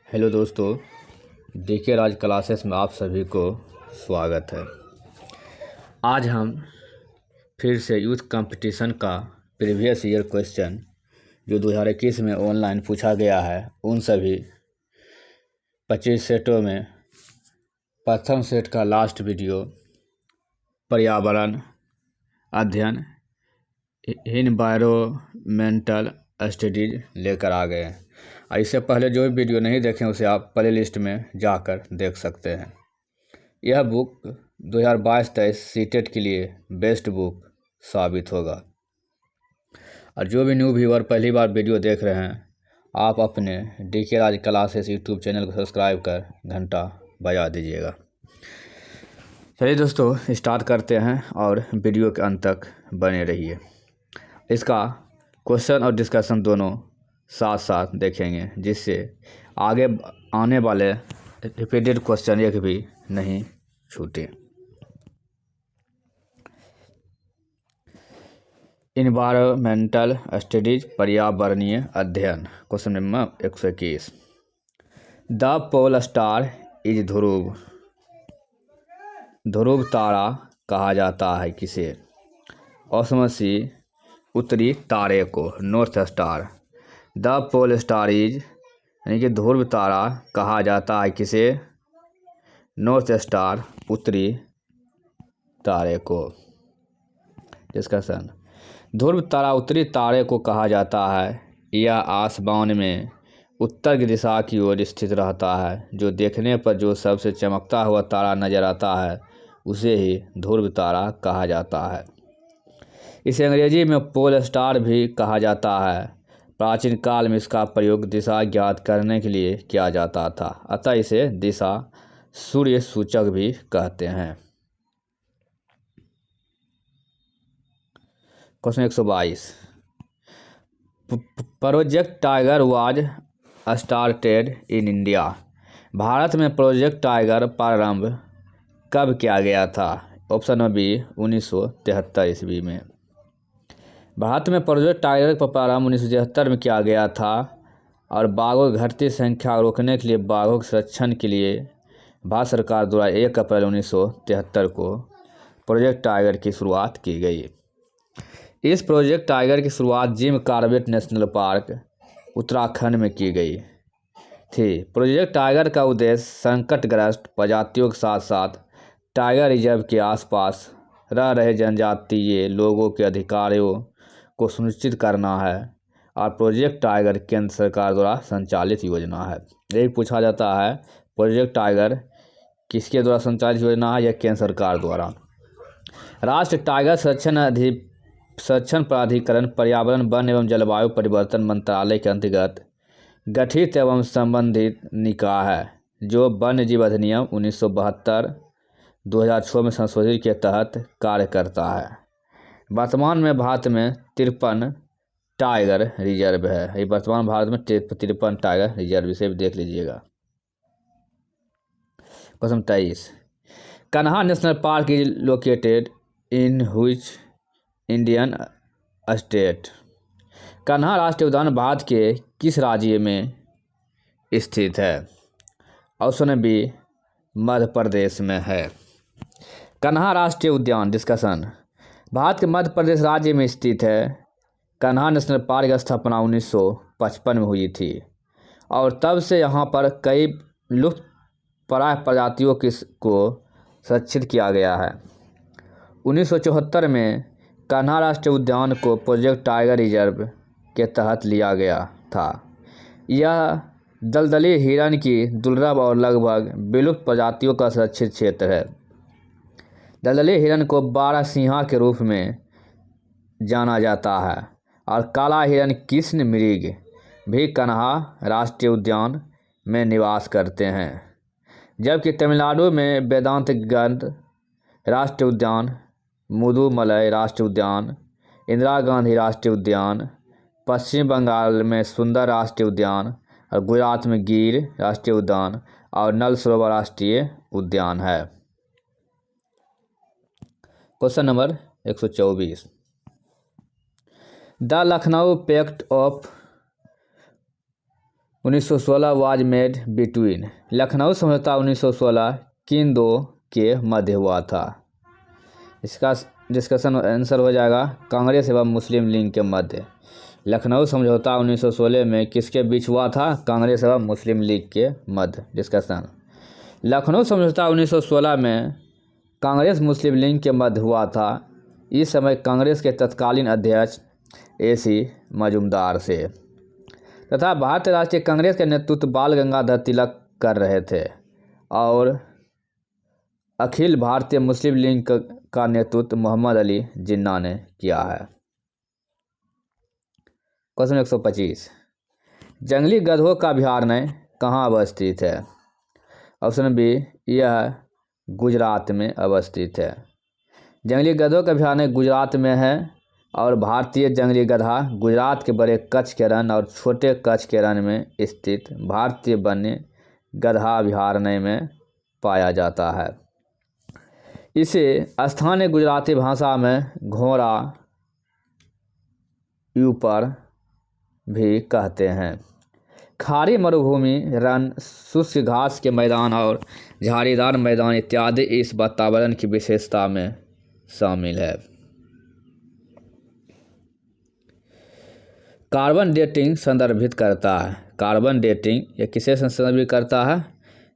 Hello दोस्तों, DK राज classes में आप सभी को स्वागत है। आज हम फिर से यूथ कंपटीशन का प्रीवियस ईयर क्वेश्चन जो 2021 में ऑनलाइन पूछा गया है उन सभी 25 सेटों में प्रथम सेट का लास्ट वीडियो पर्यावरण अध्ययन एनवायरमेंटल स्टडीज लेकर आ गए हैं। इससे पहले जो भी वीडियो नहीं देखें उसे आप प्ले लिस्ट में जाकर देख सकते हैं। यह बुक 2022-23 सीटेट के लिए बेस्ट बुक साबित होगा। और जो भी न्यू व्यूअर पहली बार वीडियो देख रहे हैं, आप अपने डीके राज क्लासेस यूट्यूब चैनल को सब्सक्राइब कर घंटा बजा दीजिएगा। चलिए दोस्तों, स्टार्ट करते हैं और वीडियो के अंत तक बने रहिए। इसका क्वेश्चन और डिस्कशन दोनों साथ साथ देखेंगे, जिससे आगे आने वाले रिपीटेड क्वेश्चन एक भी नहीं छूटे। इन्वायरमेंटल स्टडीज पर्यावरणीय अध्ययन, question number 121। The pole star is Dhruv. ध्रुव तारा कहा जाता है किसे? ऑप्शन सी उत्तरी तारे को, north star. The pole star is यानी कि ध्रुव तारा कहा जाता है किसे? नॉर्थ स्टार, उत्तरी तारे को। डिस्कशन। ध्रुव तारा उत्तरी तारे को कहा जाता है। यह आसमान में उत्तर की दिशा की ओर स्थित रहता है। जो देखने पर जो सबसे चमकता हुआ तारा नजर आता है उसे ही ध्रुव तारा कहा जाता है। इसे अंग्रेजी में पोल स्टार भी कहा जाता है। प्राचीन काल में इसका प्रयोग दिशा ज्ञात करने के लिए किया जाता था, अतः इसे दिशा सूर्य सूचक भी कहते हैं। Question 122। Project tiger was started in India. Bharat में प्रोजेक्ट टाइगर प्रारंभ कब किया गया था? ऑप्शन बी 1973 ईस्वी में। भारत में प्रोजेक्ट टाइगर का प्रारंभ 1973 में किया गया था और बाघों की घटती संख्या को रोकने के लिए बाघों के संरक्षण के लिए भारत सरकार द्वारा 1 अप्रैल 1973 को प्रोजेक्ट टाइगर की शुरुआत की गई। इस प्रोजेक्ट टाइगर की शुरुआत Jim Corbett national park Uttarakhand में की गई थी। प्रोजेक्ट टाइगर का उद्देश्य संकटग्रस्त प्रजातियों के साथ साथ टाइगर रिजर्व के आसपास रह रहे जनजातीय लोगों के अधिकारों को सुनिश्चित करना है और प्रोजेक्ट टाइगर केंद्र सरकार द्वारा संचालित योजना है। यही पूछा जाता है, प्रोजेक्ट टाइगर किसके द्वारा संचालित योजना है? यह केंद्र सरकार द्वारा। राष्ट्रीय टाइगर संरक्षण प्राधिकरण पर्यावरण, वन एवं जलवायु परिवर्तन मंत्रालय के अंतर्गत गठित एवं संबंधित निकाय है, जो वन्य जीव अधिनियम 1972 2006 में संशोधित के तहत कार्य करता है। वर्तमान में भारत में 53 टाइगर रिजर्व है। वर्तमान भारत में 53 टाइगर रिजर्व, इसे भी देख लीजिएगा। Question 23। Kanha national park is located in which Indian state. Kanha राष्ट्रीय उद्यान भारत के किस राज्य में स्थित है? ऑप्शन बी मध्य प्रदेश में है। कान्हा राष्ट्रीय उद्यान, डिस्कशन। भारत के मध्य प्रदेश राज्य में स्थित है। कान्हा नेशनल पार्क की स्थापना 1955 में हुई थी और तब से यहाँ पर कई लुप्तप्राय प्रजातियों को संरक्षित किया गया है। 1974 में कान्हा राष्ट्रीय उद्यान को प्रोजेक्ट टाइगर रिजर्व के तहत लिया गया था। यह दलदली हिरण की दुर्लभ और लगभग विलुप्त प्रजातियों का संरक्षित क्षेत्र है। दलदली हिरण को बारहसिंहा के रूप में जाना जाता है और काला हिरण कृष्ण मृग भी कान्हा राष्ट्रीय उद्यान में निवास करते हैं। जबकि तमिलनाडु में वेदांतगढ़ राष्ट्रीय उद्यान, मुदुमलई राष्ट्रीय उद्यान, इंदिरा गांधी राष्ट्रीय उद्यान, पश्चिम बंगाल में सुंदर राष्ट्रीय उद्यान और गुजरात में गिर राष्ट्रीय उद्यान और नल सरोवर राष्ट्रीय उद्यान है। Question number 124। The Lucknow pact of 1916 was made between. Lucknow समझौता 1916 किन दो के मध्य हुआ था? इसका डिस्कशन आंसर हो जाएगा कांग्रेस एवं मुस्लिम लीग के मध्य। लखनऊ समझौता 1916 में किसके बीच हुआ था? कांग्रेस एवं मुस्लिम लीग के मध्य। डिस्कशन, लखनऊ समझौता 1916 में कांग्रेस मुस्लिम लीग के मध्य हुआ था। इस समय कांग्रेस के तत्कालीन अध्यक्ष AC मजूमदार से तथा भारतीय राष्ट्रीय कांग्रेस का नेतृत्व बाल गंगाधर तिलक कर रहे थे और अखिल भारतीय मुस्लिम लीग का नेतृत्व मोहम्मद अली जिन्ना ने किया है। क्वेश्चन 125, जंगली गधों का अभयारण्य कहाँ अवस्थित है? ऑप्शन बी, यह गुजरात में अवस्थित है। जंगली गधों का अभयारण्य गुजरात में है और भारतीय जंगली गधा गुजरात के बड़े कच्छ के रण और छोटे कच्छ के रण में स्थित भारतीय वन्य गधा अभयारण्य में पाया जाता है। इसे स्थानीय गुजराती भाषा में घोड़ा यूपर भी कहते हैं। खाड़ी मरुभूमि, रण, शुष्क घास के मैदान और झाड़ीदार मैदान इत्यादि इस वातावरण की विशेषता में शामिल है। कार्बन डेटिंग संदर्भित करता है। कार्बन डेटिंग यह किसे संदर्भित करता है?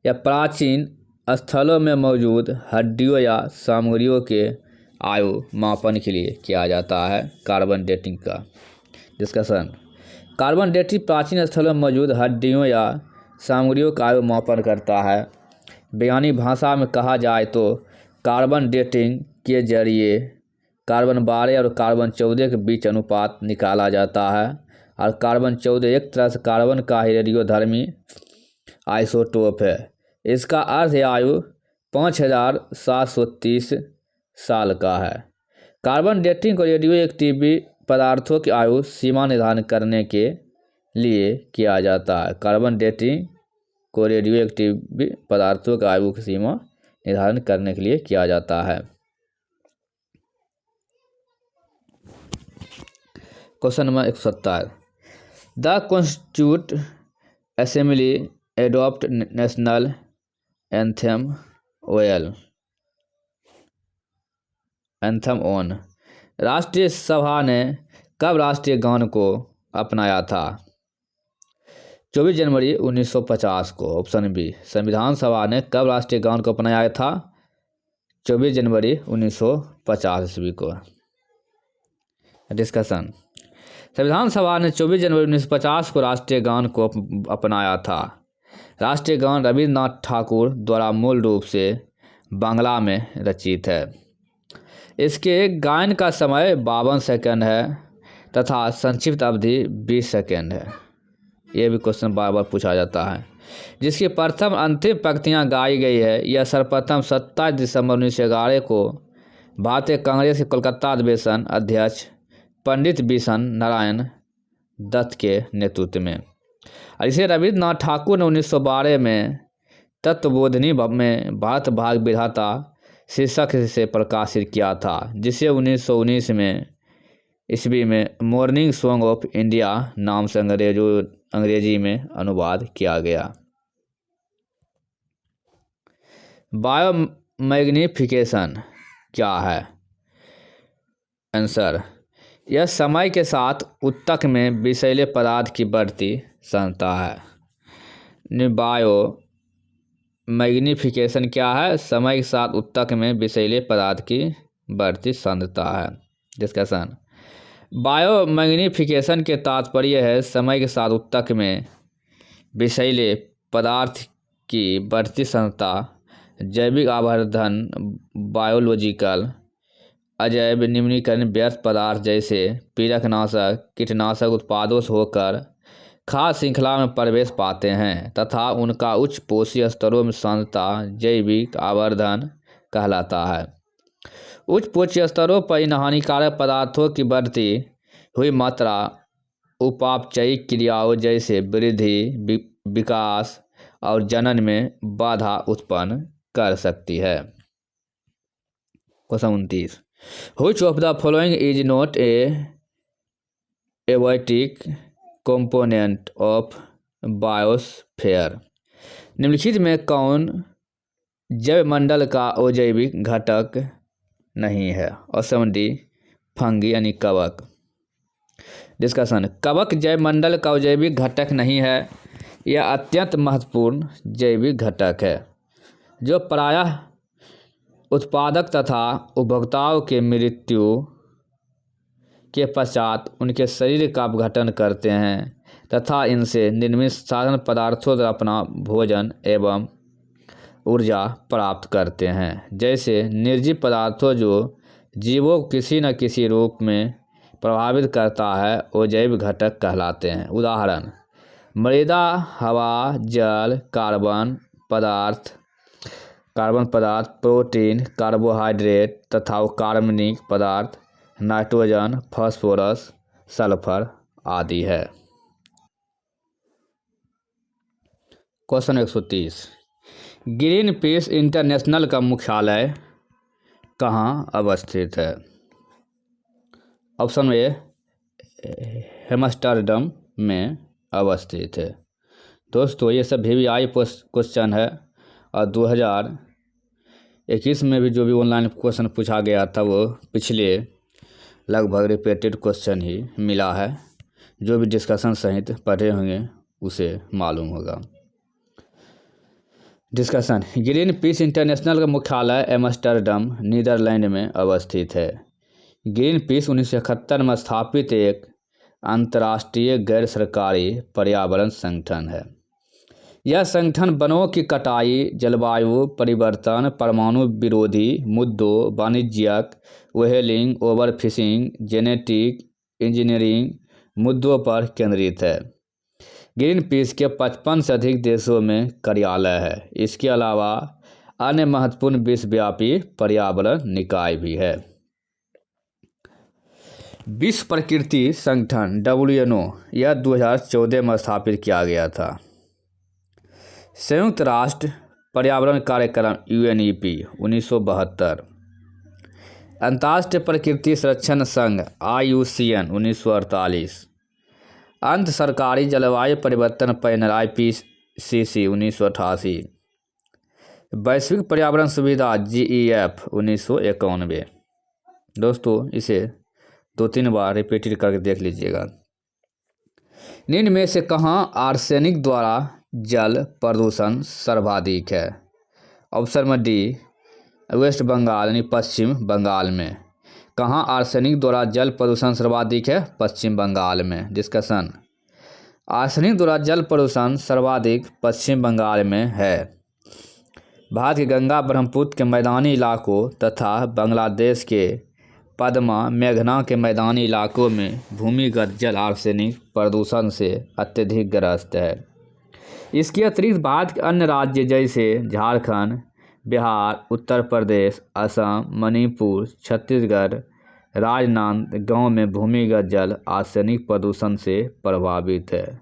यह प्राचीन स्थलों में मौजूद हड्डियों या सामग्रियों के आयु मापन के लिए किया जाता है। कार्बन डेटिंग का डिस्कशन, कार्बन डेटिंग प्राचीन स्थलों में मौजूद हड्डियों या सामग्रियों का आयु मापन करता है। वैज्ञानिक भाषा में कहा जाए तो कार्बन डेटिंग के जरिए कार्बन 12 और कार्बन 14 के बीच अनुपात निकाला जाता है और कार्बन 14 एक तरह से कार्बन का ही रेडियोधर्मी आइसोटोप है। इसका अर्थ आयु 5730 साल का है। कार्बन डेटिंग को रेडियो एक्टिव पदार्थों की आयु सीमा निर्धारण करने के लिए किया जाता है। कार्बन डेटिंग को रेडियो एक्टिव पदार्थों की आयु की सीमा निर्धारण करने के लिए किया जाता है। Question number 170, the constitute assembly adopt national anthem on. राष्ट्रीय सभा ने कब राष्ट्रीय गान को अपनाया था? 24 जनवरी 1950 को। ऑप्शन बी, संविधान सभा ने कब राष्ट्रीय गान को अपनाया था? 24 जनवरी 1950 ईस्वी को। डिस्कशन, संविधान सभा ने 24 जनवरी 1950 को राष्ट्रीय गान को अपनाया था। राष्ट्रीय गान रविन्द्रनाथ ठाकुर द्वारा मूल रूप से बांग्ला में रचित है। इसके गायन का समय 52 सेकंड है तथा संक्षिप्त अवधि 20 सेकंड है। यह भी क्वेश्चन बार बार पूछा जाता है। जिसकी प्रथम अंतिम पंक्तियां गाई गई है यह सर्वप्रथम 27 दिसंबर 1911 को भारतीय कांग्रेस के कोलकाता अधिवेशन अध्यक्ष पंडित बिशन नारायण दत्त के नेतृत्व में। इसे रविन्द्रनाथ ठाकुर ने 1912 में तत्वबोधिनी में भारत भाग विधाता शीर्षक से प्रकाशित किया था, जिसे 1919 में ईस्वी में मॉर्निंग सॉन्ग ऑफ इंडिया नाम से अंग्रेजी में अनुवाद किया गया। बायोमैग्निफिकेशन क्या है? आंसर, यह समय के साथ ऊतक में विषैले पदार्थ की बढ़ती सांद्रता है। बायो मैग्निफिकेशन क्या है? समय के साथ ऊतक में विषैले पदार्थ की बढ़ती सांद्रता है। डिस्कशन, बायो मैग्निफिकेशन के तात्पर्य है समय के साथ ऊतक में विषैले पदार्थ की बढ़ती सांद्रता जैविक आवर्धन, बायोलॉजिकल अजैव निम्नीकरण व्यर्थ पदार्थ जैसे पीड़कनाशक, कीटनाशक उत्पादों से होकर खाद्य श्रृंखला में प्रवेश पाते हैं तथा उनका उच्च पोषक स्तरों में सांद्रता जैविक आवर्धन कहलाता है। उच्च पोषक स्तरों पर इन हानिकारक पदार्थों की बढ़ती हुई मात्रा उपापचयिक क्रियाओं जैसे वृद्धि, विकास और जनन में बाधा उत्पन्न कर सकती है। Question 29, which of the following is not a abiotic component of biosphere. निम्नलिखित में कौन जैव मंडल का अजैविक घटक नहीं है? ऑप्शन डी फंगी यानी कवक। डिस्कशन। कवक जैव मंडल का अजैविक घटक नहीं है। यह अत्यंत महत्वपूर्ण जैविक घटक है जो प्रायः उत्पादक तथा उपभोक्ताओं के मृत्यु के पश्चात उनके शरीर का अपघटन करते हैं तथा इनसे निर्मित साधन पदार्थों द्वारा अपना भोजन एवं ऊर्जा प्राप्त करते हैं। जैसे निर्जीव पदार्थों जो जीवों को किसी न किसी रूप में प्रभावित करता है वो जैव घटक कहलाते हैं। उदाहरण: मृदा, हवा, जल, कार्बन पदार्थ, प्रोटीन, कार्बोहाइड्रेट तथा कार्बनिक पदार्थ, नाइट्रोजन, फास्फोरस, सल्फर आदि है। क्वेश्चन 130। ग्रीन पीस इंटरनेशनल का मुख्यालय कहाँ अवस्थित है? ऑप्शन ए एम्स्टर्डम में अवस्थित है। दोस्तों ये सब VVI क्वेश्चन है और 2021 में भी जो भी ऑनलाइन क्वेश्चन पूछा गया था वो पिछले लगभग रिपीटेड क्वेश्चन ही मिला है। जो भी डिस्कशन सहित पढ़े होंगे उसे मालूम होगा। डिस्कशन। ग्रीन पीस इंटरनेशनल का मुख्यालय एम्स्टर्डम नीदरलैंड में अवस्थित है। ग्रीन पीस 1971 में स्थापित एक अंतर्राष्ट्रीय गैर सरकारी पर्यावरण संगठन है। यह संगठन वनों की कटाई, जलवायु परिवर्तन, परमाणु विरोधी मुद्दों, वाणिज्यिक व्हेलिंग, ओवरफिशिंग, जेनेटिक इंजीनियरिंग मुद्दों पर केंद्रित है। ग्रीन पीस के 55 से अधिक देशों में कार्यालय है। इसके अलावा अन्य महत्वपूर्ण विश्वव्यापी पर्यावरण निकाय भी है। विश्व प्रकृति संगठन WNO यह 2014 में स्थापित किया गया था। संयुक्त राष्ट्र पर्यावरण कार्यक्रम UNEP 1972, अंतर्राष्ट्रीय प्रकृति संरक्षण संघ IUCN 1948, अंत सरकारी जलवायु परिवर्तन पैनल IPCC 1988, वैश्विक पर्यावरण सुविधा GEF 1991। दोस्तों इसे 2-3 बार रिपीटेड करके देख लीजिएगा। निम्न में से कहाँ आर्सेनिक द्वारा जल प्रदूषण सर्वाधिक है? ऑप्शन में डी वेस्ट बंगाल यानी पश्चिम बंगाल में। कहाँ आर्सेनिक द्वारा जल प्रदूषण सर्वाधिक है? पश्चिम बंगाल में। डिस्कशन। आर्सेनिक द्वारा जल प्रदूषण सर्वाधिक पश्चिम बंगाल में है। भारत के गंगा ब्रह्मपुत्र के मैदानी इलाकों तथा बांग्लादेश के पद्मा मेघना के मैदानी इलाकों में भूमिगत जल आर्सेनिक प्रदूषण से अत्यधिक ग्रस्त है। इसके अतिरिक्त भारत के अन्य राज्य जैसे झारखंड, बिहार, उत्तर प्रदेश, असम, मणिपुर, छत्तीसगढ़, राजनांदगांव में भूमिगत जल आर्सेनिक प्रदूषण से प्रभावित है।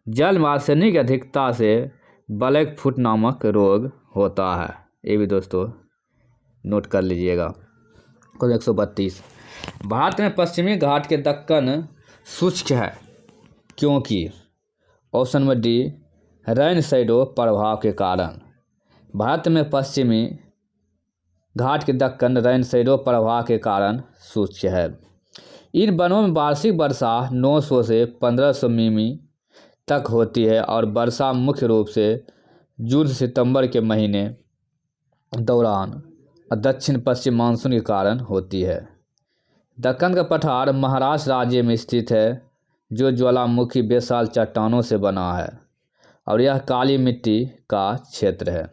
जल में आर्सेनिक अधिकता से ब्लैक फुट नामक रोग होता है। ये भी दोस्तों नोट कर लीजिएगा। 132। भारत में पश्चिमी घाट के दक्कन शुष्क है क्योंकि? ऑप्शन में डी रैन शैडो प्रभाव के कारण। भारत में पश्चिमी घाट के दक्कन रैन शैडो प्रभाव के कारण शुष्क है। इन वनों में वार्षिक वर्षा 900 से 1500 मिमी तक होती है और वर्षा मुख्य रूप से जून से सितंबर के महीने दौरान दक्षिण पश्चिम मानसून के कारण होती है। दक्कन का पठार महाराष्ट्र राज्य में स्थित है जो ज्वालामुखी बेसाल चट्टानों से बना है और यह काली मिट्टी का क्षेत्र है।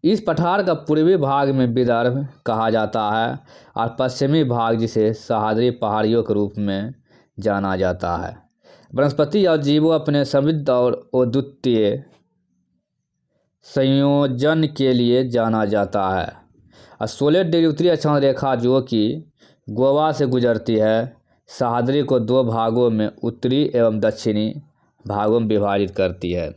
इस पठार का पूर्वी भाग में विदर्भ कहा जाता है और पश्चिमी भाग जिसे सह्याद्री पहाड़ियों के रूप में जाना जाता है। वनस्पति और जीवों अपने समृद्ध और अद्वितीय संयोजन के लिए जाना जाता है। 16 डिग्री उत्तरी अक्षांश रेखा जो कि गोवा से गुजरती है सह्याद्री को 2 भागों में उत्तरी एवं दक्षिणी भागों में विभाजित करती है।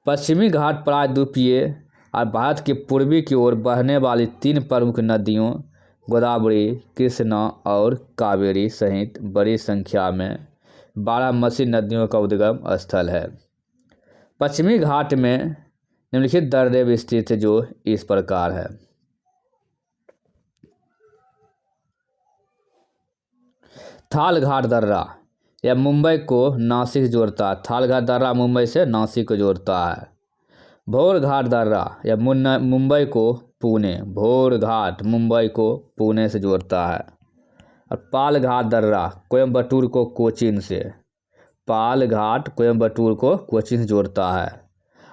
पश्चिमी घाट प्रायद्वीपीय और भारत के पूर्वी की ओर बहने वाली 3 प्रमुख नदियों गोदावरी, कृष्णा और कावेरी सहित बड़ी संख्या में बारामसी नदियों का उद्गम स्थल है। पश्चिमी घाट में निम्नलिखित दर्रे स्थित है, जो इस प्रकार है। थाल घाट दर्रा, यह मुंबई को नासिक जोड़ता है। थाल घाट दर्रा मुंबई से नासिक को जोड़ता है। भोर घाट दर्रा, यह मुंबई को पुणे, भोर घाट मुंबई को पुणे से जोड़ता है। और पाल घाट दर्रा कोयम्बटूर को कोचीन से, पाल घाट कोयम्बटूर को कोचीन से जोड़ता है।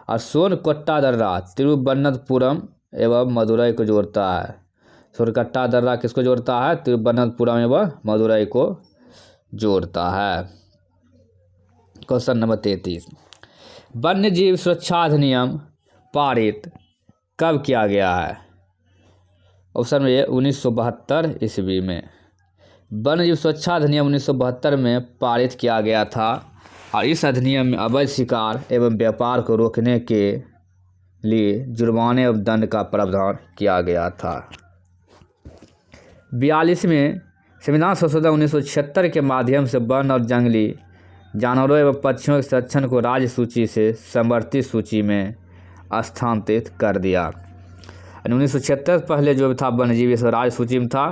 और सोनकट्टा दर्रा तिरुवनंतपुरम एवं मदुरई को जोड़ता है। सोनकट्टा दर्रा किसको जोड़ता है? तिरुवनंतपुरम एवं मदुरई को जोड़ता है। क्वेश्चन नंबर 33, वन्य जीव सुरक्षा अधिनियम पारित कब किया गया है? ऑप्शन में 1972 ईस्वी में। वन्य जीव सुरक्षा अधिनियम 1972 में पारित किया गया था और इस अधिनियम में अवैध शिकार एवं व्यापार को रोकने के लिए जुर्माने एवं दंड का प्रावधान किया गया था। 42वें संविधान संशोधन 1976 के माध्यम से वन और जंगली जानवरों एवं पक्षियों के संरक्षण को राज्य सूची से संवर्धित सूची में स्थानांतरित कर दिया। 1976 पहले जो था वन्यजीव राज्य सूची में था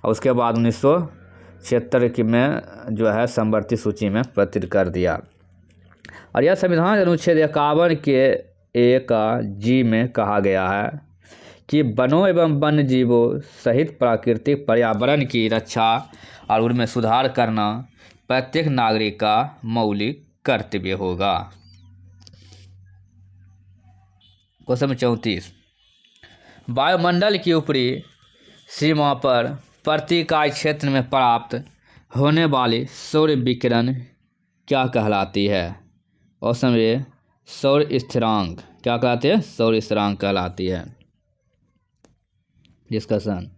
और उसके बाद 1976 में जो है संवर्धित सूची में प्रस्तुत कर दिया। और यह संविधान अनुच्छेद 51 के 1 में कहा गया है कि वनों एवं वन्य जीवों सहित प्राकृतिक पर्यावरण की रक्षा और उनमें सुधार करना प्रत्येक नागरिक का मौलिक कर्तव्य होगा। क्वेश्चन 34, वायुमंडल की ऊपरी सीमा पर प्रति इकाई क्षेत्र में प्राप्त होने वाली सौर विकिरण क्या कहलाती है? ऑप्शन ए सौर स्थिरांक। क्या कहलाती है? सौर स्थिरांक कहलाती है। डिस्कशन,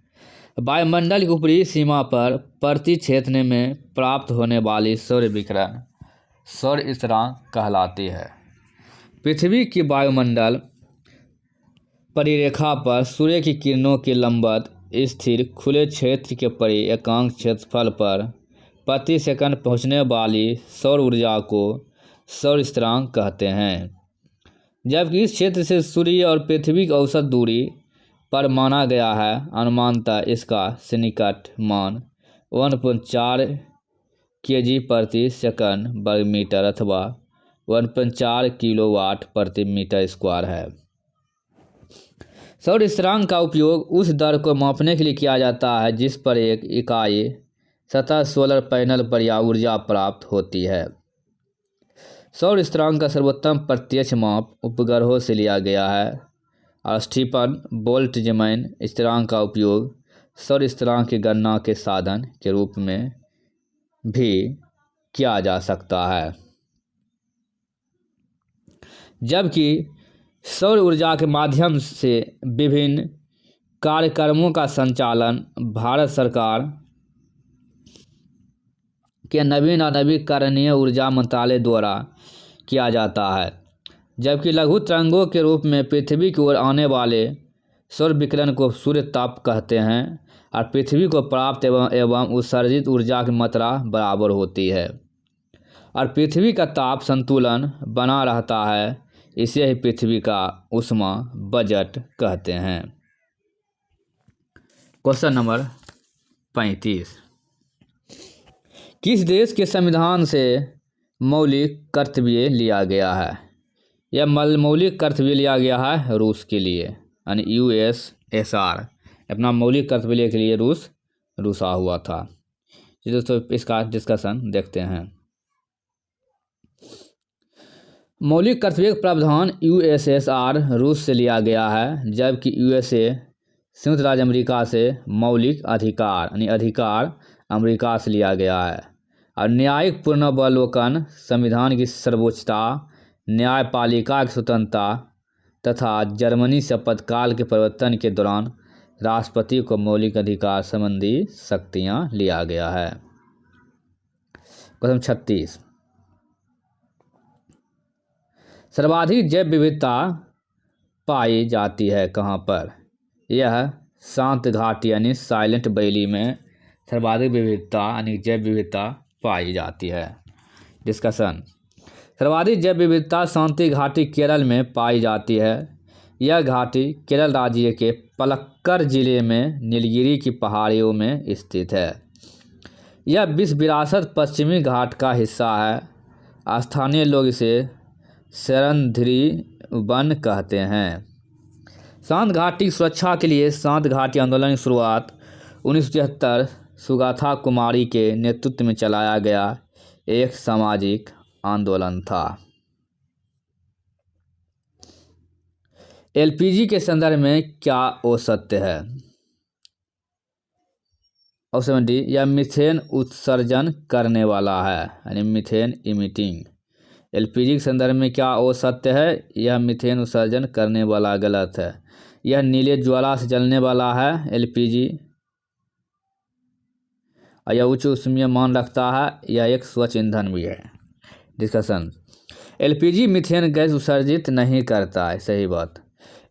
वायुमंडल की ऊपरी सीमा पर प्रति क्षेत्र में प्राप्त होने वाली सौर विकिरण सौर स्थिरांक कहलाती है। पृथ्वी की वायुमंडल परिरेखा पर सूर्य की किरणों के लंबवत स्थिर खुले क्षेत्र के परि एकांक क्षेत्रफल पर प्रति सेकंड पहुंचने वाली सौर ऊर्जा को सौर स्थिरांक कहते हैं। जबकि इस क्षेत्र से सूर्य और पृथ्वी की औसत दूरी पर माना गया है, अनुमानतः इसका सन्निकट मान 1.4 kg प्रति सेकंड वर्ग मीटर अथवा 1.4 किलोवाट प्रति मीटर स्क्वायर है। सौर स्थिरांक का उपयोग उस दर को मापने के लिए किया जाता है जिस पर एक इकाई सतह सोलर पैनल पर या ऊर्जा प्राप्त होती है। सौर स्थिरांक का सर्वोत्तम प्रत्यक्ष माप उपग्रहों से लिया गया है और स्टीफन बोल्ट्जमैन स्थिरांक का उपयोग सौर स्थिरांक की गणना के साधन के रूप में भी किया जा सकता है। जबकि सौर ऊर्जा के माध्यम से विभिन्न कार्यक्रमों का संचालन भारत सरकार के नवीन और नवीकरणीय ऊर्जा मंत्रालय द्वारा किया जाता है। जबकि लघु तरंगों के रूप में पृथ्वी की ओर आने वाले सौर विकिरण को सूर्य ताप कहते हैं और पृथ्वी को प्राप्त एवं उत्सर्जित ऊर्जा की मात्रा बराबर होती है और पृथ्वी का ताप संतुलन बना रहता है। इसे ही पृथ्वी का ऊष्मा बजट कहते हैं। क्वेश्चन नंबर 35, किस देश के संविधान से मौलिक कर्तव्य लिया गया है? यह मौलिक कर्तव्य लिया गया है रूस के लिए, यानी USSR अपना मौलिक कर्तव्य के लिए रूसा हुआ था। दोस्तों इसका डिस्कशन देखते हैं। मौलिक कर्तव्य का प्रावधान USSR रूस से लिया गया है, जबकि USA संयुक्त राज्य अमेरिका से मौलिक अधिकार यानी अधिकार अमेरिका से लिया गया है। और न्यायिक पुनर्वलोकन, संविधान की सर्वोच्चता, न्यायपालिका की स्वतंत्रता तथा जर्मनी शपथकाल के परिवर्तन के दौरान राष्ट्रपति को मौलिक अधिकार संबंधी शक्तियां लिया गया है। क्वेश्चन 36, सर्वाधिक जैव विविधता पाई जाती है कहाँ पर? यह शांत घाटी यानी साइलेंट वैली में सर्वाधिक विविधता यानी जैव विविधता पाई जाती है। डिस्कशन। सर्वाधिक जैव विविधता शांति घाटी केरल में पाई जाती है। यह घाटी केरल राज्य के पलक्कड़ जिले में नीलगिरी की पहाड़ियों में स्थित है। यह विश्व विरासत पश्चिमी घाट का हिस्सा है। स्थानीय लोग इसे शरणधरी वन कहते हैं। शांत घाटी की सुरक्षा के लिए शांत घाटी आंदोलन की शुरुआत 1973 सुगाथा कुमारी के नेतृत्व में चलाया गया एक सामाजिक आंदोलन था। एलपीजी के संदर्भ में क्या औसत्य है? ऑप्शन डी, यह मीथेन उत्सर्जन करने वाला है यानी मीथेन इमिटिंग। एलपीजी के संदर्भ में क्या औसत्य है? यह मीथेन उत्सर्जन करने वाला गलत है। यह नीले ज्वाला से जलने वाला है एलपीजी। यह उच्च ऊष्मीय मान रखता है। यह एक स्वच्छ ईंधन भी है। डिस्कशन। एलपीजी मीथेन गैस उत्सर्जित नहीं करता है। सही बात।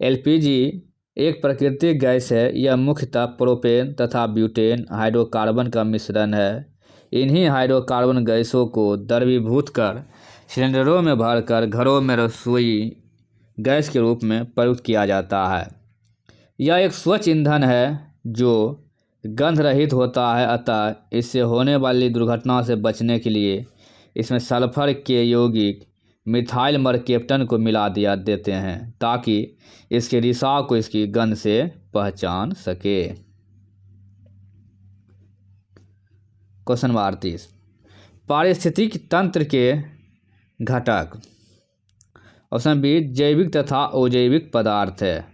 एलपीजी एक प्राकृतिक गैस है। यह मुख्यतः प्रोपेन तथा ब्यूटेन हाइड्रोकार्बन का मिश्रण है। इन्हीं हाइड्रोकार्बन गैसों को द्रवीभूत कर सिलेंडरों में भरकर घरों में रसोई गैस के रूप में प्रयुक्त किया जाता है। यह एक स्वच्छ ईंधन है जो गंध रहित होता है, अतः इससे होने वाली दुर्घटना से बचने के लिए इसमें सल्फर के यौगिक मिथाइल मरकेप्टन को मिला देते हैं ताकि इसके रिसाव को इसकी गंध से पहचान सके। क्वेश्चन 38। पारिस्थितिक तंत्र के घटक। ऑप्शन बी, जैविक तथा अजैविक पदार्थ है।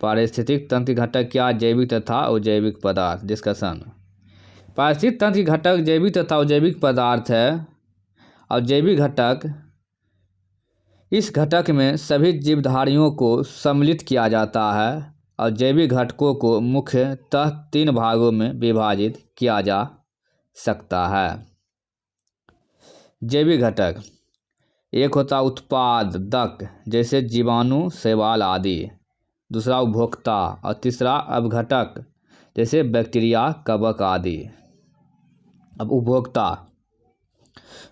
पारिस्थितिक तंत्र के घटक क्या? जैविक तथा अजैविक पदार्थ। डिस्कशन। पारिस्थितिक तंत्र के घटक जैविक तथा अजैविक पदार्थ है। और जैविक घटक, इस घटक में सभी जीवधारियों को सम्मिलित किया जाता है और जैविक घटकों को मुख्यतः 3 भागों में विभाजित किया जा सकता है। जैविक घटक, एक होता उत्पादक जैसे जीवाणु, शैवाल आदि। दूसरा उपभोक्ता और तीसरा अपघटक जैसे बैक्टीरिया, कवक आदि। अब उपभोक्ता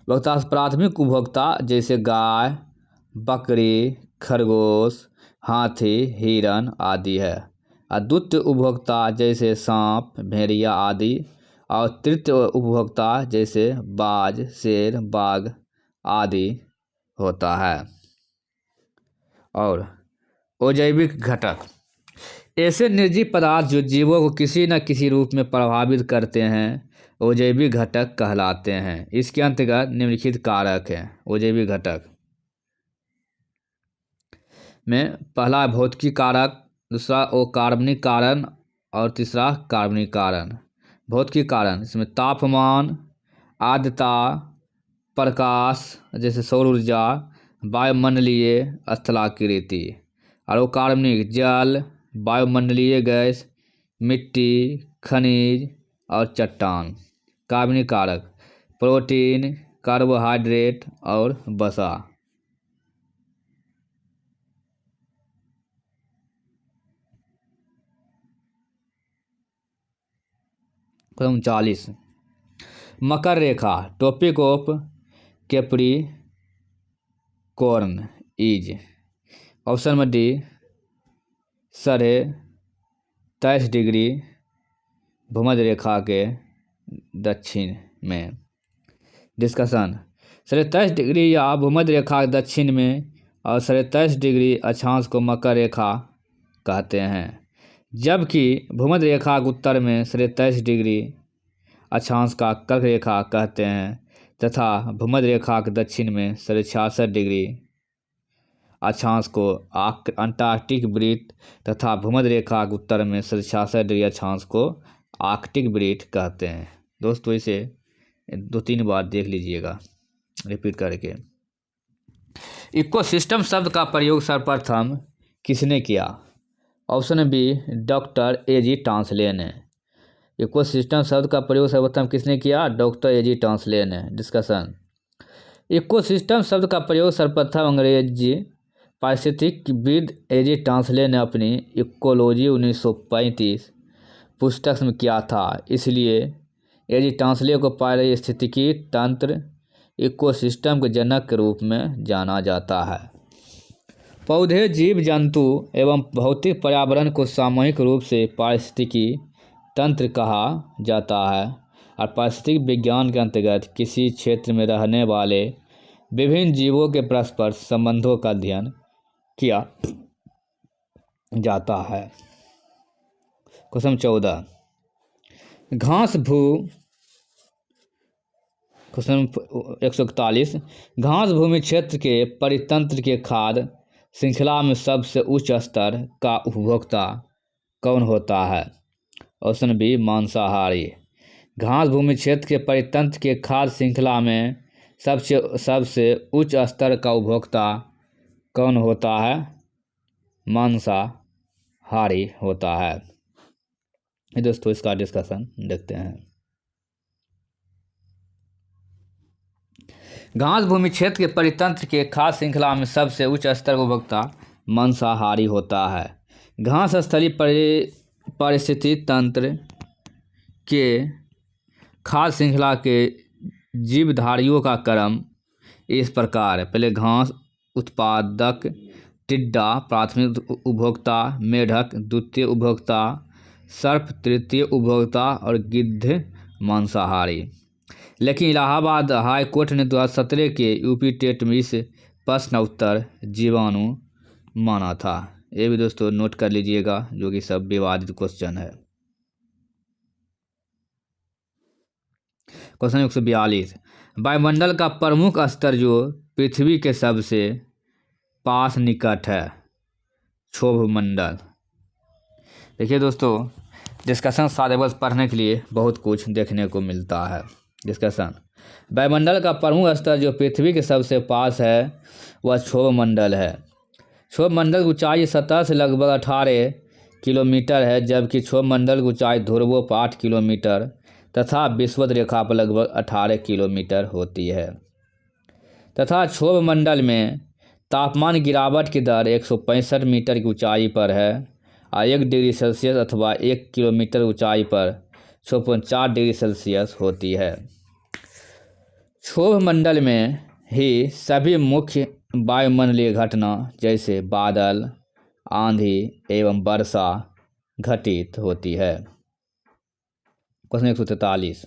प्राथमिक उपभोक्ता जैसे गाय, बकरी, खरगोश, हाथी, हिरण आदि है। और द्वितीय उपभोक्ता जैसे सांप, भेड़िया आदि। और तृतीय उपभोक्ता जैसे बाज, शेर, बाघ आदि होता है। और अजैविक घटक, ऐसे निर्जीव पदार्थ जो जीवों को किसी न किसी रूप में प्रभावित करते हैं अजैविक घटक कहलाते हैं। इसके अंतर्गत निम्नलिखित कारक हैं। अजैविक घटक में पहला भौतिकी कारक, दूसरा अकार्बनिक कारण और तीसरा कार्बनिक कारण। भौतिकी कारण, इसमें तापमान, आर्द्रता, प्रकाश जैसे सौर ऊर्जा, वायुमंडलीय स्थलाकृति। और अकार्बनिक, जल, वायुमंडलीय गैस, मिट्टी, खनिज और चट्टान। कार्बनिक कारक, प्रोटीन, कार्बोहाइड्रेट और वसा। Question 39। Makar Rekha, topic of Capricorn is. Option में डी, 23.5 डिग्री भूमध्य रेखा के दक्षिण में। डिस्कशन। 23.5 डिग्री या भूमध्य रेखा के दक्षिण में और 23.5 डिग्री अक्षांश को मकर रेखा कहते हैं, जबकि भूमध्य रेखा के उत्तर में 23.5 डिग्री अक्षांश का कर्क रेखा कहते हैं तथा भूमध्य रेखा के दक्षिण में 66 डिग्री अक्षांश को अंटार्कटिक वृत्त तथा भूमध्य रेखा के उत्तर में 66 डिग्री अक्षांश को आर्कटिक वृत्त कहते हैं। दोस्तों इसे 2-3 बार देख लीजिएगा रिपीट करके। इकोसिस्टम शब्द का प्रयोग सर्वप्रथम किसने किया? ऑप्शन बी, डॉक्टर एजी टॉन्सले ने। इकोसिस्टम शब्द का प्रयोग सर्वप्रथम किसने किया? डॉक्टर एजी टॉन्सले ने। डिस्कशन। इकोसिस्टम शब्द का प्रयोग सर्वप्रथम अंग्रेजी पारिस्थितिकविद एजी टॉन्सले ने अपनी इकोलॉजी 1935 पुस्तक में किया था, इसलिए एरिस्टॉटल को पारिस्थितिकी तंत्र इकोसिस्टम के जनक के रूप में जाना जाता है। पौधे, जीव जंतु एवं भौतिक पर्यावरण को सामूहिक रूप से पारिस्थितिकी तंत्र कहा जाता है और पारिस्थितिक विज्ञान के अंतर्गत किसी क्षेत्र में रहने वाले विभिन्न जीवों के परस्पर संबंधों का अध्ययन किया जाता है। क्वेश्चन 14, घास भू क्वेश्चन 141, घास भूमि क्षेत्र के परितंत्र के खाद्य श्रृंखला में सबसे उच्च स्तर का उपभोक्ता कौन होता है? ऑप्शन बी, मांसाहारी। घास भूमि क्षेत्र के परितंत्र के खाद्य श्रृंखला में सबसे उच्च स्तर का उपभोक्ता कौन होता है? मांसाहारी होता है। दोस्तों इसका डिस्कशन देखते हैं। घास भूमि क्षेत्र के परितंत्र के खाद्य श्रृंखला में सबसे उच्च स्तर का उपभोक्ता मांसाहारी होता है। घास स्थलीय पारिस्थितिकी तंत्र के खाद्य श्रृंखला के जीवधारियों का क्रम इस प्रकार है। पहले घास उत्पादक, टिड्डा प्राथमिक उपभोक्ता, मेढक द्वितीय उपभोक्ता, सर्प तृतीय उपभोक्ता और गिद्ध मांसाहारी। लेकिन इलाहाबाद हाई कोर्ट ने 2017 के यूपी टेट में इस प्रश्न उत्तर जीवाणु माना था। ये भी दोस्तों नोट कर लीजिएगा, जो कि सब विवादित क्वेश्चन है। क्वेश्चन 142, वायुमंडल का प्रमुख स्तर जो पृथ्वी के सबसे पास निकट है, क्षोभ मंडल। देखिए दोस्तों, डिस्कशन सादेबस पढ़ने के लिए बहुत कुछ देखने को मिलता है। डिस्कशन, वायुमंडल का प्रमुख स्तर जो पृथ्वी के सबसे पास है वह क्षोभ मंडल है। क्षोभ मंडल की ऊंचाई सतह से लगभग 18 किलोमीटर है, जबकि क्षोभ मंडल की ऊंचाई ध्रुवों पर 8 किलोमीटर तथा विषुवत रेखा पर लगभग 18 किलोमीटर होती है तथा क्षोभ मंडल में तापमान गिरावट की दर 165 मीटर की ऊंचाई पर है और 1 डिग्री सेल्सियस अथवा 1 किलोमीटर ऊंचाई पर 6.4 डिग्री सेल्सियस होती है। क्षोभ मंडल में ही सभी मुख्य वायुमंडलीय घटना जैसे बादल, आंधी एवं वर्षा घटित होती है। क्वेश्चन 143,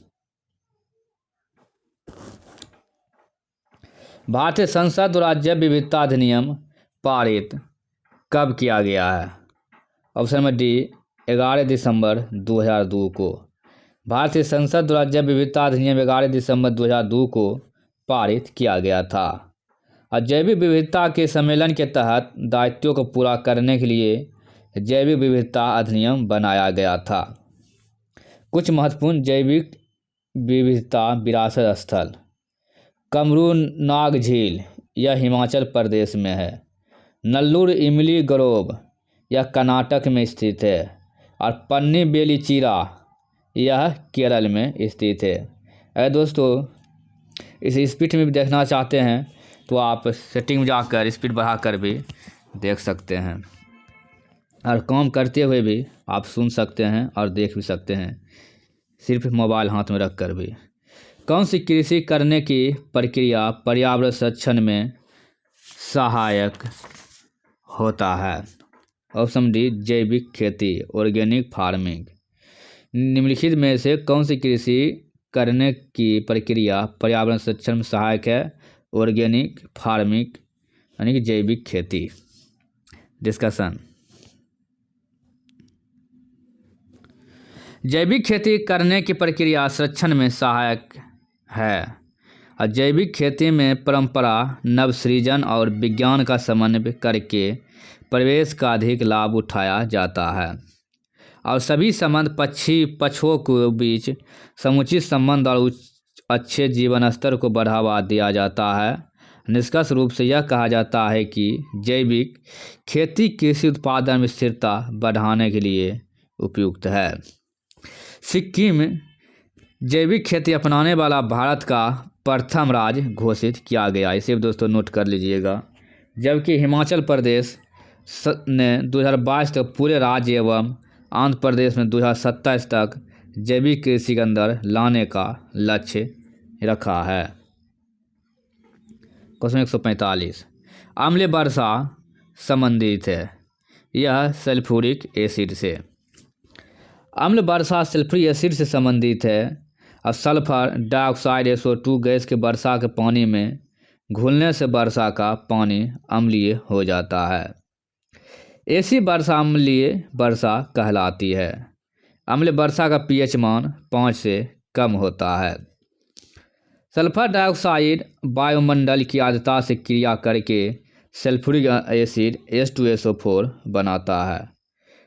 भारतीय संसद द्वारा जैव विविधता अधिनियम पारित कब किया गया है? ऑप्शन नंबर डी, 11 दिसंबर 2002 को। भारतीय संसद द्वारा जैव विविधता अधिनियम 11 दिसंबर 2002 को पारित किया गया था और जैविक विविधता के सम्मेलन के तहत दायित्वों को पूरा करने के लिए जैविक विविधता अधिनियम बनाया गया था। कुछ महत्वपूर्ण जैविक विविधता विरासत स्थल, कमरूनाग झील, यह हिमाचल प्रदेश में है। नल्लूर इमली ग्रोव, यह कर्नाटक में स्थित है और पन्नी बेलीचीरा, यह केरल में स्थित है। अगर दोस्तों इस स्पीड में भी देखना चाहते हैं तो आप सेटिंग में जाकर स्पीड बढ़ाकर भी देख सकते हैं और काम करते हुए भी आप सुन सकते हैं और देख भी सकते हैं, सिर्फ मोबाइल हाथ में रख कर भी। कौन सी कृषि करने की प्रक्रिया पर्यावरण संरक्षण में सहायक होता है? ऑप्शन डी, जैविक खेती, ऑर्गेनिक फार्मिंग। निम्नलिखित में से कौन सी कृषि करने की प्रक्रिया पर्यावरण संरक्षण में सहायक है? ऑर्गेनिक फार्मिंग यानी कि जैविक खेती। डिस्कशन, जैविक खेती करने की प्रक्रिया संरक्षण में सहायक है और जैविक खेती में परंपरा, नवसृजन और विज्ञान का समन्वय करके परिवेश का अधिक लाभ उठाया जाता है और सभी संबंध पक्षों के बीच समुचित संबंध और अच्छे जीवन स्तर को बढ़ावा दिया जाता है। निष्कर्ष रूप से यह कहा जाता है कि जैविक खेती कृषि उत्पादन में स्थिरता बढ़ाने के लिए उपयुक्त है। सिक्किम जैविक खेती अपनाने वाला भारत का प्रथम राज्य घोषित किया गया, इसे दोस्तों नोट कर लीजिएगा। जबकि हिमाचल प्रदेश ने 2022 तक पूरे राज्य एवं आंध्र प्रदेश में 2027 तक जैविक कृषि के अंदर लाने का लक्ष्य रखा है। क्वेश्चन 145, अम्लीय वर्षा संबंधित है, यह सल्फ्यूरिक एसिड से। अम्ल वर्षा सल्फ्यूरिक एसिड से संबंधित है और सल्फर डाइऑक्साइड SO2 गैस के वर्षा के पानी में घुलने से वर्षा का पानी अम्लीय हो जाता है। ऐसी वर्षा अम्लीय वर्षा कहलाती है। अम्लीय वर्षा का pH मान 5 से कम होता है। सल्फर डाइऑक्साइड वायुमंडल की आर्द्रता से क्रिया करके सल्फ्यूरिक एसिड H2SO4 बनाता है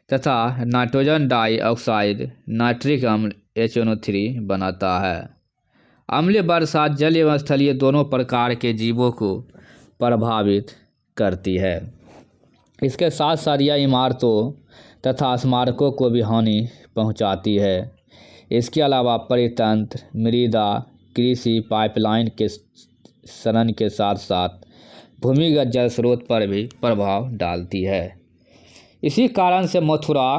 तथा नाइट्रोजन डाइऑक्साइड नाइट्रिक अम्ल HNO3 बनाता है। अम्लीय वर्षा जल एवं स्थलीय दोनों प्रकार के जीवों को प्रभावित करती है। इसके साथ साथ यह इमारतों तथा स्मारकों को भी हानि पहुंचाती है। इसके अलावा परितंत्र, मृदा, कृषि पाइपलाइन के शरण के साथ साथ भूमिगत जल स्रोत पर भी प्रभाव डालती है। इसी कारण से मथुरा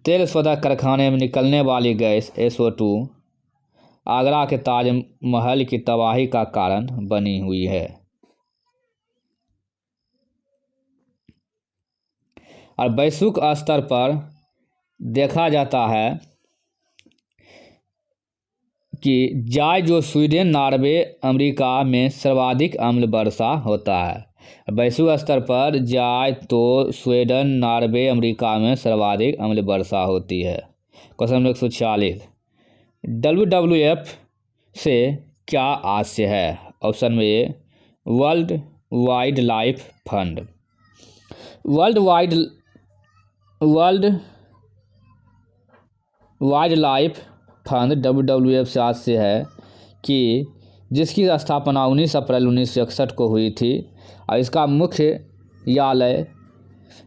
तेल शोधक कारखाने में निकलने वाली गैस SO2 आगरा के ताजमहल की तबाही का कारण बनी हुई है। और वैश्विक स्तर पर देखा जाता है कि जाय जो स्वीडन, नॉर्वे, अमेरिका में सर्वाधिक अम्ल वर्षा होता है। वैश्विक स्तर पर जाए तो स्वीडन, नॉर्वे, अमेरिका में सर्वाधिक अम्ल वर्षा होती है। क्वेश्चन नंबर 146, WWF से क्या आशय है? ऑप्शन में A world wildlife fund. World wildlife fund WWF से आशय है कि जिसकी स्थापना 19 अप्रैल 1961 को हुई थी और इसका मुख्यालय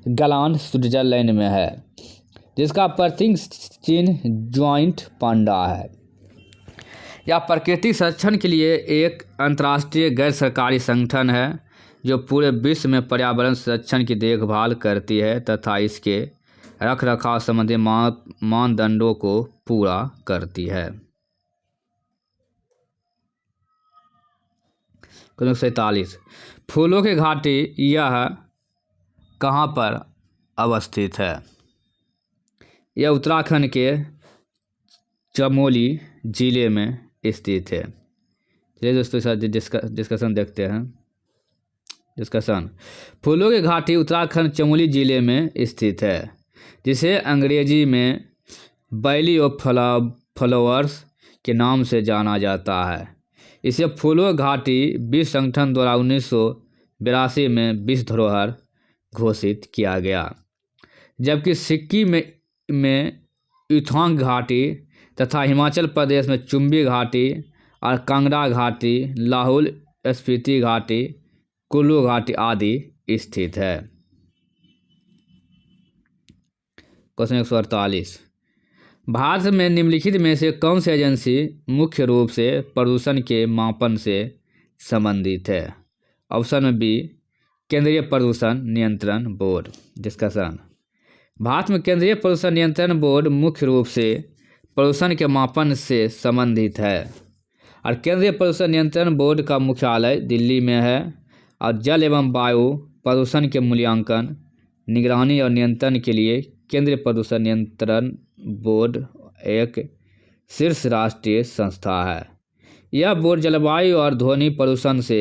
ग्लान, स्विट्जरलैंड में है, जिसका प्रतीक चिन्ह ज्वाइंट पांडा है। यह प्राकृतिक संरक्षण के लिए एक अंतर्राष्ट्रीय गैर सरकारी संगठन है जो पूरे विश्व में पर्यावरण संरक्षण की देखभाल करती है तथा इसके रखरखाव संबंधी मानदंडों को पूरा करती है। 47, फूलों की घाटी यह कहाँ पर अवस्थित है? यह उत्तराखंड के चमोली जिले में स्थित है। चलिए दोस्तों इस डिस्कशन देखते हैं। डिस्कशन, फूलों की घाटी उत्तराखंड चमोली जिले में स्थित है, जिसे अंग्रेजी में वैली ऑफ फ्लावर्स के नाम से जाना जाता है। इसे फूलों की घाटी विश्व संगठन द्वारा 1982 में विश्व धरोहर घोषित किया गया, जबकि सिक्किम में युथांग घाटी तथा हिमाचल प्रदेश में चुम्बी घाटी और कांगड़ा घाटी, लाहौल स्पीति घाटी, कुल्लू घाटी आदि स्थित है। क्वेश्चन 148, भारत में निम्नलिखित में से कौन सी एजेंसी मुख्य रूप से प्रदूषण के मापन से संबंधित है? ऑप्शन में बी केंद्रीय प्रदूषण नियंत्रण बोर्ड। डिस्कशन, भारत में केंद्रीय प्रदूषण नियंत्रण बोर्ड मुख्य रूप से प्रदूषण के मापन से संबंधित है और केंद्रीय प्रदूषण नियंत्रण बोर्ड का मुख्यालय दिल्ली में है और जल एवं वायु प्रदूषण के मूल्यांकन, निगरानी और नियंत्रण के लिए केंद्रीय प्रदूषण नियंत्रण बोर्ड एक शीर्ष राष्ट्रीय संस्था है। यह बोर्ड जलवायु और ध्वनि प्रदूषण से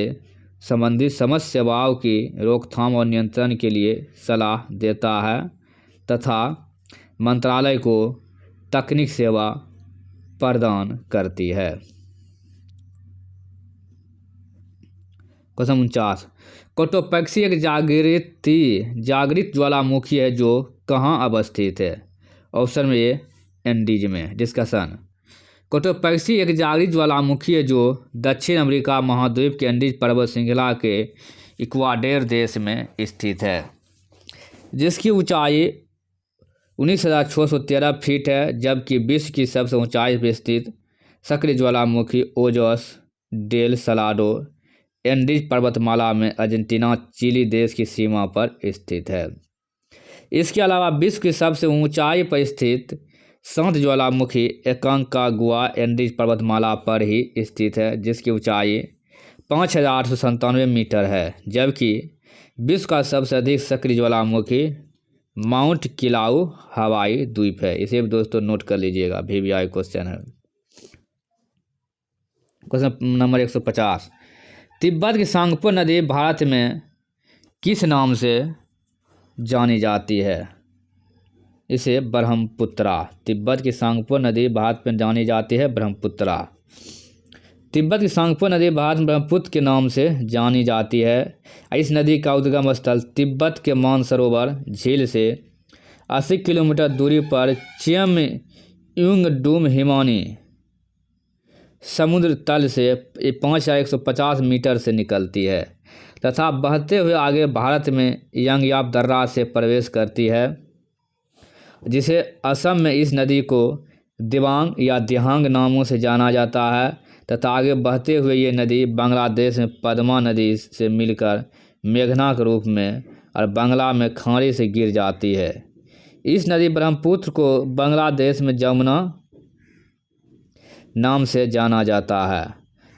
संबंधित समस्याओं की रोकथाम और नियंत्रण के लिए सलाह देता है तथा मंत्रालय को तकनीक सेवा प्रदान करती है। क्वेश्चन 49, कोटोपैक्सी एक जागृत ज्वालामुखी है जो कहाँ अवस्थित है? ऑप्शन में ए एंडीज में। डिस्कशन, कोटोपैक्सी एक जागृत ज्वालामुखी है जो दक्षिण अमेरिका महाद्वीप के एंडीज पर्वत श्रृंखला के इक्वाडोर देश में स्थित है, जिसकी ऊंचाई 19,613 फीट है, जबकि विश्व की सबसे ऊंचाई पर स्थित सक्रिय ज्वालामुखी ओजोस डेल सलाडो एंडीज पर्वतमाला में अर्जेंटीना चिली देश की सीमा पर स्थित है। इसके अलावा विश्व की सबसे ऊंचाई पर स्थित शांत ज्वालामुखी एकांकागुआ एंडीज पर्वतमाला पर ही स्थित है, जिसकी ऊंचाई 5,897 मीटर है, जबकि विश्व का सबसे अधिक सक्रिय ज्वालामुखी माउंट किलाउ हवाई द्वीप है। इसे भी दोस्तों नोट कर लीजिएगा, VVI क्वेश्चन है। क्वेश्चन नंबर 150, तिब्बत की सांगपो नदी भारत में किस नाम से जानी जाती है? इसे ब्रह्मपुत्रा। तिब्बत की सांगपो नदी भारत में जानी जाती है ब्रह्मपुत्रा। तिब्बत की सांगपो नदी भारत में ब्रह्मपुत्र के नाम से जानी जाती है। इस नदी का उद्गम स्थल तिब्बत के मानसरोवर झील से 80 किलोमीटर दूरी पर चियमयुंगडुम हिमानी समुद्र तल से 5,150 मीटर से निकलती है तथा बहते हुए आगे भारत में यांगयाप दर्रा से प्रवेश करती है, जिसे असम में इस नदी को दिबांग या दिहांग नामों से जाना जाता है तथा आगे बहते हुए ये नदी बांग्लादेश में पद्मा नदी से मिलकर मेघना के रूप में और बांग्ला में खाड़ी से गिर जाती है। इस नदी ब्रह्मपुत्र को बांग्लादेश में जमुना नाम से जाना जाता है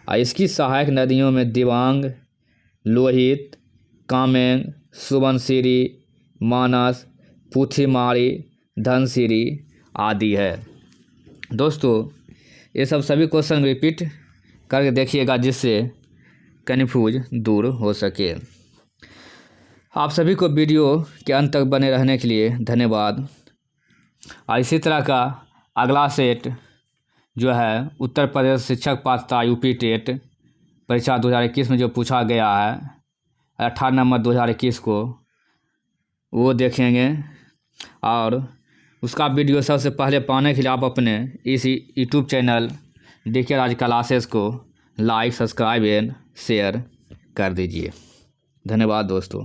और इसकी सहायक नदियों में दिबांग, लोहित, कामेंग, सुबनसिरी, मानस, पुथीमारी, धनसिरी आदि है। दोस्तों ये सभी क्वेश्चन रिपीट करके देखिएगा, जिससे कन्फ्यूज दूर हो सके। आप सभी को वीडियो के अंत तक बने रहने के लिए धन्यवाद। और इसी तरह का अगला सेट जो है उत्तर प्रदेश शिक्षक पात्रता यूपी टेट परीक्षा 2021 में जो पूछा गया है 18 नवंबर 2021 को, वो देखेंगे। और उसका वीडियो सबसे पहले पाने के लिए आप अपने इस यूट्यूब चैनल DK राज क्लासेस को लाइक, सब्सक्राइब एंड शेयर कर दीजिए। धन्यवाद दोस्तों।